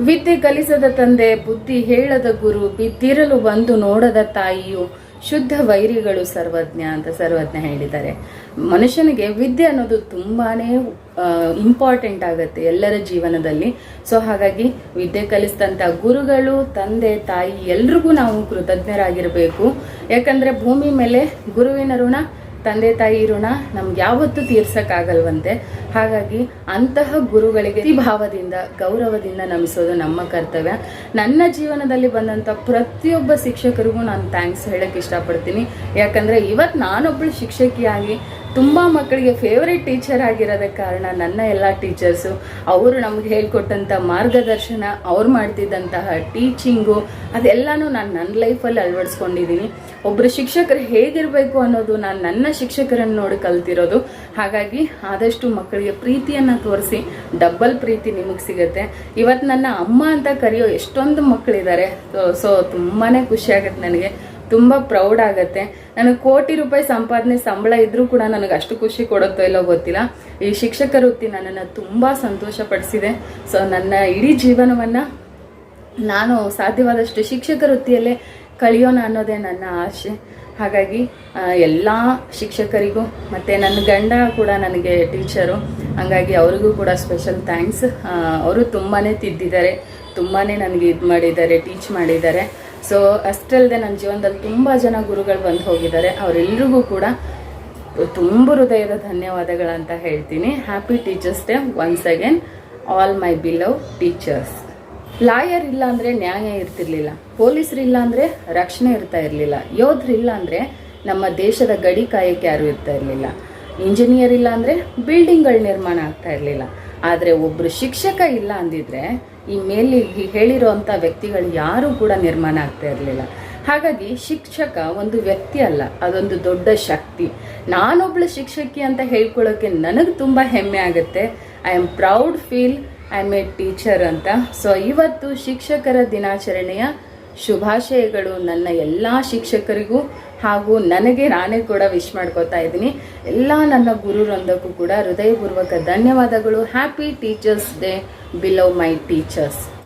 ವಿದ್ಯೆ ಕಲಿಸದ ತಂದೆ, ಬುದ್ಧಿ ಹೇಳದ ಗುರು, ಬಿದ್ದಿರಲು ಬಂದು ನೋಡದ ತಾಯಿಯು, ಶುದ್ಧ ವೈರಿಗಳು ಸರ್ವಜ್ಞ ಅಂತ ಸರ್ವಜ್ಞ ಹೇಳಿದ್ದಾರೆ. ಮನುಷ್ಯನಿಗೆ ವಿದ್ಯೆ ಅನ್ನೋದು ತುಂಬಾನೇ ಇಂಪಾರ್ಟೆಂಟ್ ಆಗುತ್ತೆ ಎಲ್ಲರ ಜೀವನದಲ್ಲಿ. ಸೊ ಹಾಗಾಗಿ ವಿದ್ಯೆ ಕಲಿಸಿದಂಥ ಗುರುಗಳು, ತಂದೆ, ತಾಯಿ ಎಲ್ರಿಗೂ ನಾವು ಕೃತಜ್ಞರಾಗಿರಬೇಕು. ಯಾಕಂದ್ರೆ ಭೂಮಿ ಮೇಲೆ ಗುರುವಿನ ಋಣ, ತಂದೆ ತಾಯಿ ಋಣ ನಮ್ಗೆ ಯಾವತ್ತೂ ತೀರ್ಸಕ್ಕಾಗಲ್ವಂತೆ. ಹಾಗಾಗಿ ಅಂತಹ ಗುರುಗಳಿಗೆ ಭಾವದಿಂದ, ಗೌರವದಿಂದ ನಮಿಸೋದು ನಮ್ಮ ಕರ್ತವ್ಯ. ನನ್ನ ಜೀವನದಲ್ಲಿ ಬಂದಂಥ ಪ್ರತಿಯೊಬ್ಬ ಶಿಕ್ಷಕರಿಗೂ ನಾನು ಥ್ಯಾಂಕ್ಸ್ ಹೇಳಕ್ಕೆ ಇಷ್ಟಪಡ್ತೀನಿ. ಯಾಕಂದರೆ ಇವತ್ತು ನಾನೊಬ್ಬಳು ಶಿಕ್ಷಕಿಯಾಗಿ ತುಂಬ ಮಕ್ಕಳಿಗೆ ಫೇವ್ರೆಟ್ ಟೀಚರ್ ಆಗಿರೋದಕ್ಕೆ ಕಾರಣ ನನ್ನ ಎಲ್ಲ ಟೀಚರ್ಸು. ಅವರು ನಮ್ಗೆ ಹೇಳ್ಕೊಟ್ಟಂಥ ಮಾರ್ಗದರ್ಶನ, ಅವ್ರು ಮಾಡ್ತಿದ್ದಂತಹ ಟೀಚಿಂಗು, ಅದೆಲ್ಲನೂ ನಾನು ನನ್ನ ಲೈಫಲ್ಲಿ ಅಳವಡಿಸ್ಕೊಂಡಿದ್ದೀನಿ. ಒಬ್ಬರು ಶಿಕ್ಷಕರು ಹೇಗಿರಬೇಕು ಅನ್ನೋದು ನಾನು ನನ್ನ ಶಿಕ್ಷಕರನ್ನು ನೋಡಿ ಕಲ್ತಿರೋದು. ಹಾಗಾಗಿ ಆದಷ್ಟು ಮಕ್ಕಳಿಗೆ ಪ್ರೀತಿಯನ್ನು ತೋರಿಸಿ ಡಬಲ್ ಪ್ರೀತಿ ನಿಮಗೆ ಸಿಗುತ್ತೆ. ಇವತ್ತು ನನ್ನ ಅಮ್ಮ ಅಂತ ಕರೆಯೋ ಎಷ್ಟೊಂದು ಮಕ್ಕಳಿದ್ದಾರೆ. ಸೊ ತುಂಬಾ ಖುಷಿ ಆಗುತ್ತೆ ನನಗೆ, ತುಂಬ ಪ್ರೌಡ್ ಆಗುತ್ತೆ. ನನಗೆ ಕೋಟಿ ರೂಪಾಯಿ ಸಂಪಾದನೆ ಸಂಬಳ ಇದ್ರೂ ಕೂಡ ನನಗೆ ಅಷ್ಟು ಖುಷಿ ಕೊಡುತ್ತೋ ಇಲ್ಲೋ ಗೊತ್ತಿಲ್ಲ. ಈ ಶಿಕ್ಷಕ ವೃತ್ತಿ ನನ್ನನ್ನು ತುಂಬ ಸಂತೋಷ ಪಡಿಸಿದೆ. ಸೊ ನನ್ನ ಇಡೀ ಜೀವನವನ್ನು ನಾನು ಸಾಧ್ಯವಾದಷ್ಟು ಶಿಕ್ಷಕ ವೃತ್ತಿಯಲ್ಲೇ ಕಳೆಯೋಣ ಅನ್ನೋದೇ ನನ್ನ ಆಸೆ. ಹಾಗಾಗಿ ಎಲ್ಲ ಶಿಕ್ಷಕರಿಗೂ, ಮತ್ತು ನನ್ನ ಗಂಡ ಕೂಡ ನನಗೆ ಟೀಚರು, ಹಾಗಾಗಿ ಅವ್ರಿಗೂ ಕೂಡ ಸ್ಪೆಷಲ್ ಥ್ಯಾಂಕ್ಸ್. ಅವರು ತುಂಬಾ ತಿದ್ದಿದ್ದಾರೆ, ತುಂಬಾ ನನಗೆ ಇದು ಮಾಡಿದ್ದಾರೆ, ಟೀಚ್ ಮಾಡಿದ್ದಾರೆ. ಸೊ ಅಷ್ಟಲ್ಲದೆ ನನ್ನ ಜೀವನದಲ್ಲಿ ತುಂಬ ಜನ ಗುರುಗಳು ಬಂದು ಹೋಗಿದ್ದಾರೆ. ಅವರೆಲ್ಲರಿಗೂ ಕೂಡ ತುಂಬ ಹೃದಯದ ಧನ್ಯವಾದಗಳಂತ ಹೇಳ್ತೀನಿ. Happy teachers day once again all my ಬಿಲವ್ teachers. Lawyer ಇಲ್ಲ ಅಂದರೆ ನ್ಯಾಯ ಇರ್ತಿರ್ಲಿಲ್ಲ, ಪೊಲೀಸರಿಲ್ಲ ಅಂದರೆ ರಕ್ಷಣೆ ಇರ್ತಾ ಇರಲಿಲ್ಲ, ಯೋಧರಿಲ್ಲ ಅಂದರೆ ನಮ್ಮ ದೇಶದ ಗಡಿ ಕಾಯಕ್ಕೆ ಯಾರೂ ಇರ್ತಾ ಇರಲಿಲ್ಲ, ಇಂಜಿನಿಯರ್ ಇಲ್ಲ ಅಂದರೆ ಬಿಲ್ಡಿಂಗ್ಗಳ ನಿರ್ಮಾಣ ಆಗ್ತಾ ಇರಲಿಲ್ಲ. ಆದರೆ ಒಬ್ಬರು ಶಿಕ್ಷಕ ಇಲ್ಲ ಅಂದಿದ್ರೆ ಈ ಮೇಲೆ ಹೇಳಿರೋಂಥ ವ್ಯಕ್ತಿಗಳು ಯಾರೂ ಕೂಡ ನಿರ್ಮಾಣ ಆಗ್ತಾ ಇರಲಿಲ್ಲ. ಹಾಗಾಗಿ ಶಿಕ್ಷಕ ಒಂದು ವ್ಯಕ್ತಿ ಅಲ್ಲ, ಅದೊಂದು ದೊಡ್ಡ ಶಕ್ತಿ. ನಾನೊಬ್ಳು ಶಿಕ್ಷಕಿ ಅಂತ ಹೇಳ್ಕೊಳ್ಳೋಕ್ಕೆ ನನಗೆ ತುಂಬ ಹೆಮ್ಮೆ ಆಗುತ್ತೆ. I am proud feel I am A teacher ಅಂತ. ಸೊ ಇವತ್ತು ಶಿಕ್ಷಕರ ದಿನಾಚರಣೆಯ ಶುಭಾಶಯಗಳು ನನ್ನ ಎಲ್ಲ ಶಿಕ್ಷಕರಿಗೂ, ಹಾಗೂ ನನಗೆ ನಾನೇ ಕೂಡ ವಿಶ್ ಮಾಡ್ಕೋತಾ ಇದ್ದೀನಿ. ಎಲ್ಲ ನನ್ನ ಗುರುವೃಂದಕ್ಕೂ ಕೂಡ ಹೃದಯಪೂರ್ವಕ ಧನ್ಯವಾದಗಳು. ಹ್ಯಾಪಿ ಟೀಚರ್ಸ್ ಡೇ ಬಿಲವ್ ಮೈ ಟೀಚರ್ಸ್.